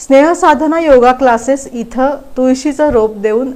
स्नेहसाधना yoga classes इथं तुळशीचं रोप देऊन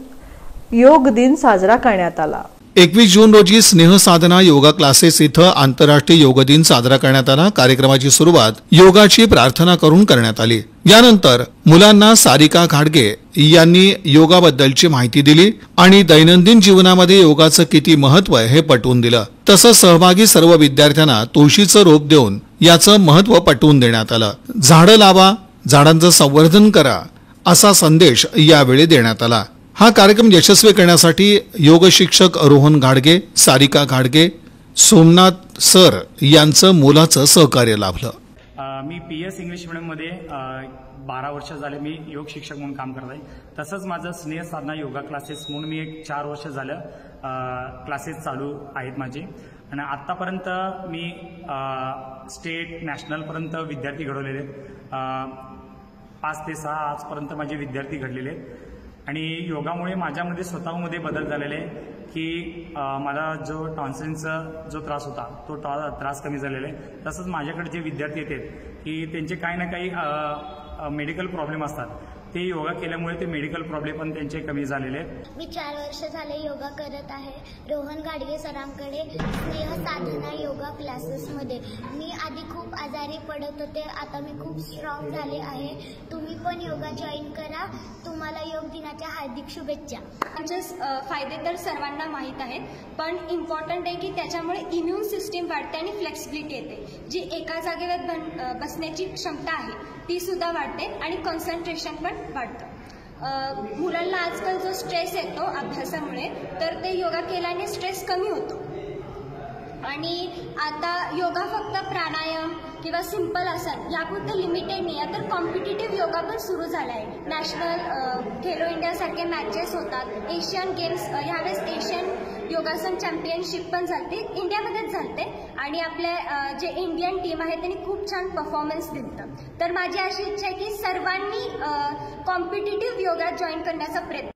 योग दिन साजरा करण्यात आला। 21 जून रोजी स्नेहसाधना योगा क्लासेस इथं आंतरराष्ट्रीय योग दिन साजरा करण्यात आला। कार्यक्रमाची सुरुवात योगाची प्रार्थना करून करण्यात आली। यानंतर मुलांना सारिका घाडगे यांनी योगाबद्दलची माहिती दिली आणि दैनंदिन जीवनामध्ये योगाचं किती महत्त्व आहे हे पटवून दिलं। तसंच सहभागी सर्व विद्यार्थ्यांना तुळशीचं रोप देऊन याचं महत्त्व पटवून देण्यात आलं। झाडं लावा, झाडांचं संवर्धन करा असा संदेश यावेळी देण्यात आला। हा कार्यक्रम यशस्वी करण्यासाठी योग शिक्षक रोहन घाडगे, सारिका घाडगे, सोमनाथ सर यांचं मोलाचं सहकार्य लाभलं। मी पीएस इंग्लिश मीडियममध्ये 12 वर्ष झाले मी योग शिक्षक म्हणून काम करत आहे। तसंच माझं स्नेह साधना योगा क्लासेस म्हणून मी एक 4 वर्ष झालं क्लासेस चालू आहेत माझे आणि आत्तापर्यंत मी स्टेट नॅशनलपर्यंत विद्यार्थी घडवलेले आहेत। 5 ते 6 आजपर्यंत माझे विद्यार्थी घडलेले आहेत आणि योगामुळे माझ्यामध्ये स्वतःमध्ये बदल झालेले आहे की मला जो टॉन्सिलचा जो त्रास होता तो त्रास कमी झालेला आहे। तसंच माझ्याकडे जे विद्यार्थी येतात की त्यांचे काही ना काही मेडिकल प्रॉब्लेम असतात, ते योगा केल्यामुळे ते मेडिकल प्रॉब्लेम पण त्यांचे कमी झालेले आहेत। मी 4 वर्ष झाले योगा करत आहे रोहन घाडगे सरांकडे स्नेह साधना योगा क्लासेसमध्ये। मी आधी खूप आजारी पडत होते, आता मी खूप स्ट्रॉंग झाले आहे। तुम्ही पण योगा जॉईन करा। तुम्हाला योग दिनाच्या हार्दिक शुभेच्छा। त्याचे फायदे तर सर्वांना माहीत आहेत, पण इम्पॉर्टंट आहे की त्याच्यामुळे इम्यून सिस्टीम वाढते आणि फ्लेक्सिबिलिटी येते। जी एका जागेवर बसण्याची क्षमता आहे ती सुद्धा वाढते आणि कॉन्सन्ट्रेशन पण वाढतं। मुलांना आजकाल जो स्ट्रेस येतो अभ्यासामुळे, तर ते योगा केल्याने स्ट्रेस कमी होतो। आणि आता योगा फक्त प्राणायाम किंवा सिंपल आसन यापुरतं लिमिटेड नाही आहे, तर कॉम्पिटिटिव्ह योगा पण सुरू झाला आहे। नॅशनल खेलो इंडियासारखे मॅचेस होतात, एशियन गेम्स ह्यावेळेस एशियन योगासन चॅम्पियनशिप पण झालते, इंडियामध्येच झालते आणि आपल्या जे इंडियन टीम आहे त्यांनी खूप छान परफॉर्मन्स दिलं। तर माझी अशी इच्छा आहे की सर्वांनी कॉम्पिटिटिव्ह योगा जॉईन करण्याचा प्रयत्न